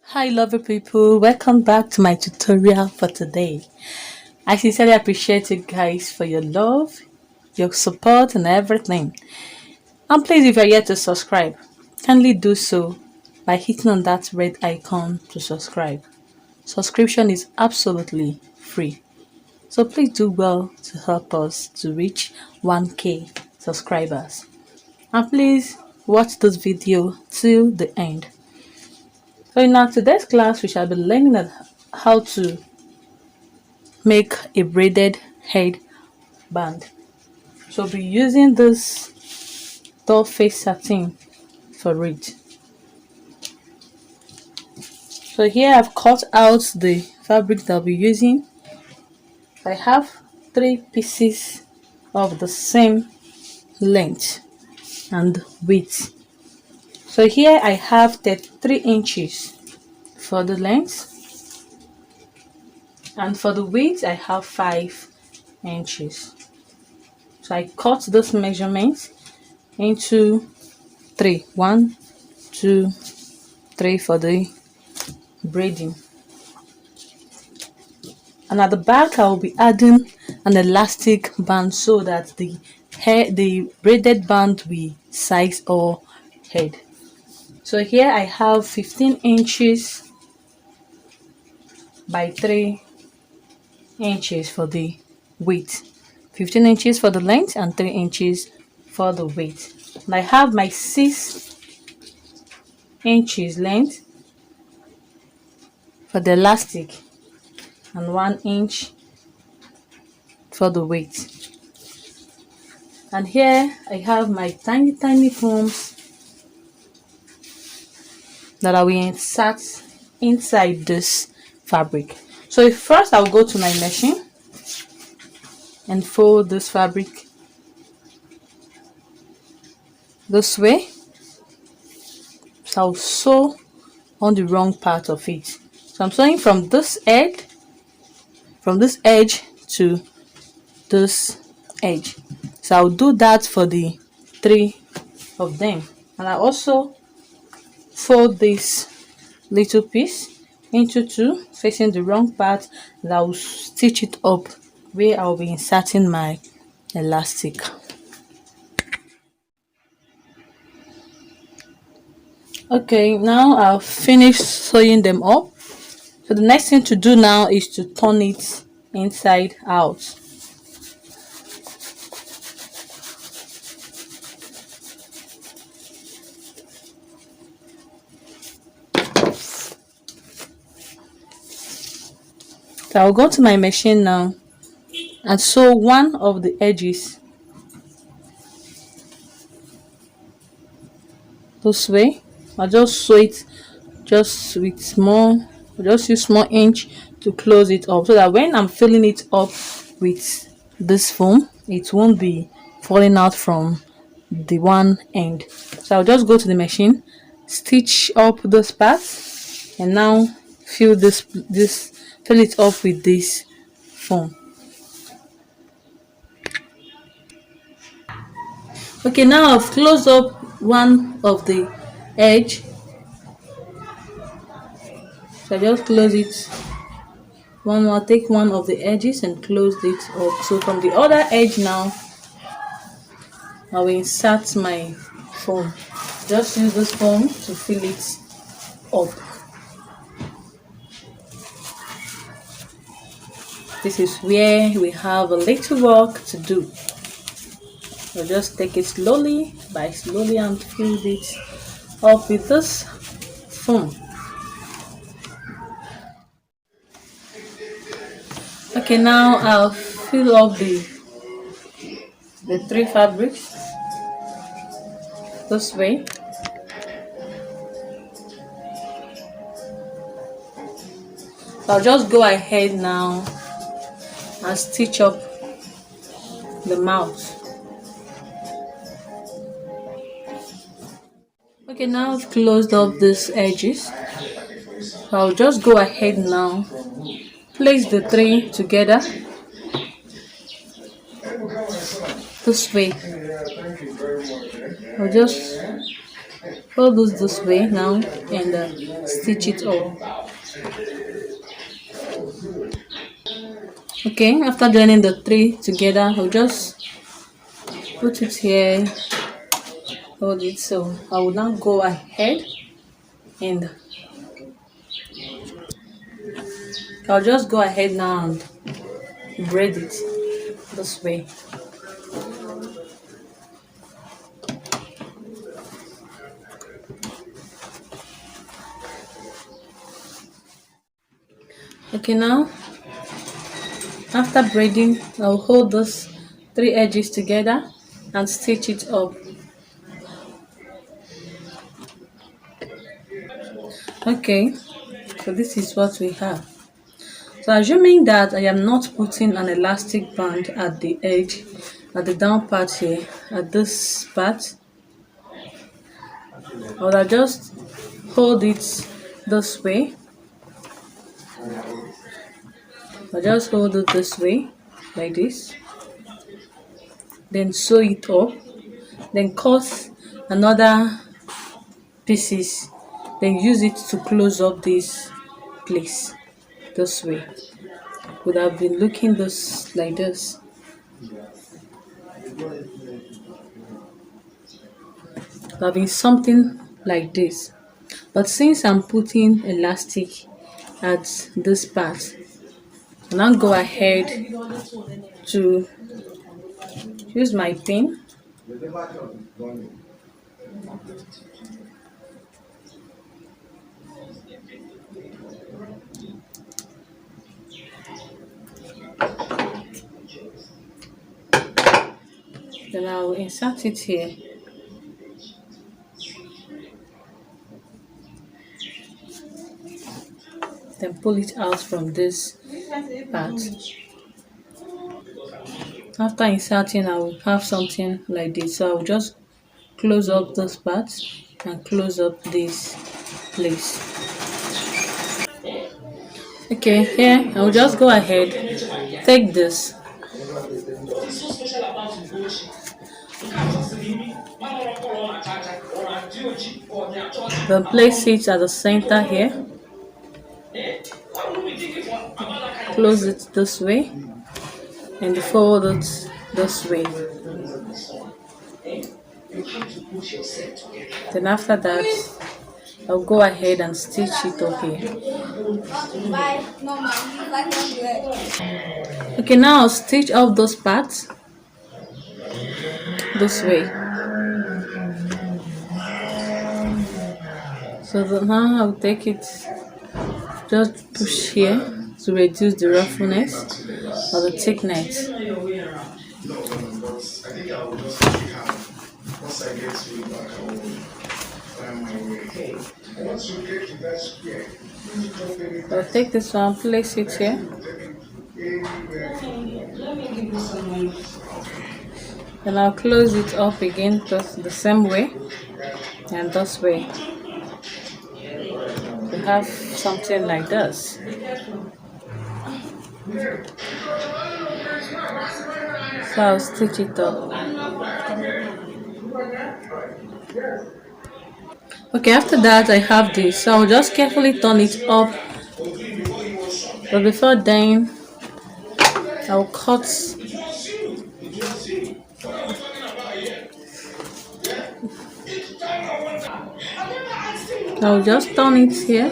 Hi lovely people, welcome back to my tutorial for today. I sincerely appreciate you guys for your love, your support and everything. And please, if you're yet to subscribe, kindly do so by hitting on that red icon to subscribe. Subscription is absolutely free. So please do well to help us to reach 1k subscribers. And please watch this video till the end. So in our today's class, we shall be learning how to make a braided head band. So we'll be using this doll face satin for it. So here I've cut out the fabric that I'll be using. I have 3 pieces of the same length and width. So here I have 33 inches for the length, and for the width I have 5 inches. So I cut this measurement into 3. 1, 2, 3 for the braiding. And at the back I will be adding an elastic band so that the braided band will size or head. So here I have 15 inches by 3 inches for the width, 15 inches for the length and 3 inches for the width. And I have my 6 inches length for the elastic and 1 inch for the width. And here I have my tiny foams that I will insert inside this fabric. So first I'll go to my machine and fold this fabric this way. So I'll sew on the wrong part of it. So I'm sewing from this edge to this edge. So I'll do that for the 3 of them. And I also fold this little piece into 2 facing the wrong part, and I'll stitch it up where I'll be inserting my elastic. Okay, now I've finished sewing them up. So the next thing to do now is to turn it inside out. So I'll go to my machine now and sew one of the edges this way. I'll just sew it just with just use small inch to close it up so that when I'm filling it up with this foam, it won't be falling out from the one end. So I'll just go to the machine, stitch up this part, and now fill it up with this foam. Okay, now I've closed up one of the edge. So I just close it one more, take one of the edges and close it up. So from the other edge now I will insert my foam. Just use this foam to fill it up. This is where we have a little work to do. So just take it slowly and fill it up with this foam. Okay, now I'll fill up the 3 fabrics this way. So I'll just go ahead now and stitch up the mouth. Okay, now I've closed up these edges. So I'll just go ahead now, place the 3 together this way. I'll just Fold this way now and stitch it up. Okay, after joining the three together, I'll just put it here, hold it. So I will now go ahead and I'll just go ahead now and braid it this way. Okay, now after braiding, I'll hold those three edges together and stitch it up. Okay, so this is what we have. So assuming that I am not putting an elastic band at the edge, at the down part here, at this part, I will just hold it this way. I just hold it this way, like this. Then sew it up. Then cut another pieces. Then use it to close up this place this way. Would have been looking this like this. Would have been something like this. But since I'm putting elastic at this part, I'll now go ahead to use my pin. Then I'll insert it here. Then pull it out from this part. After inserting, I will have something like this. So I will just close up this part and close up this place. Okay, here I will just go ahead, take this. Then place it at the center here. Close it this way and fold it this way. Then after that, I'll go ahead and stitch it up here. Okay, now I'll stitch up those parts this way. So now I'll take it, just push here to reduce the roughness or the thickness. I'll take this one, place it here. Then I'll close it up again just the same way and this way. To have something like this. So I'll stitch it up. Okay, after that I have this, so I'll just carefully turn it up. But before then, I'll cut. I'll just turn it here.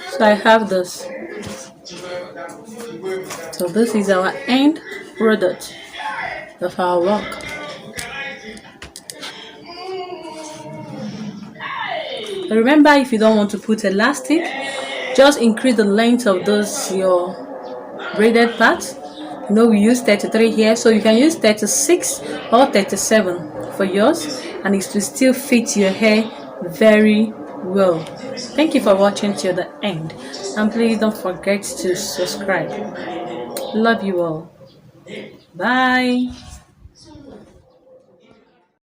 So I have this. So this is our end product of our work. Remember, if you don't want to put elastic, just increase the length of those your braided parts. You know, we use 33 here, so you can use 36 or 37 for yours, and it will still fit your hair very well. Thank you for watching till the end, and please don't forget to subscribe. Love you all. Bye.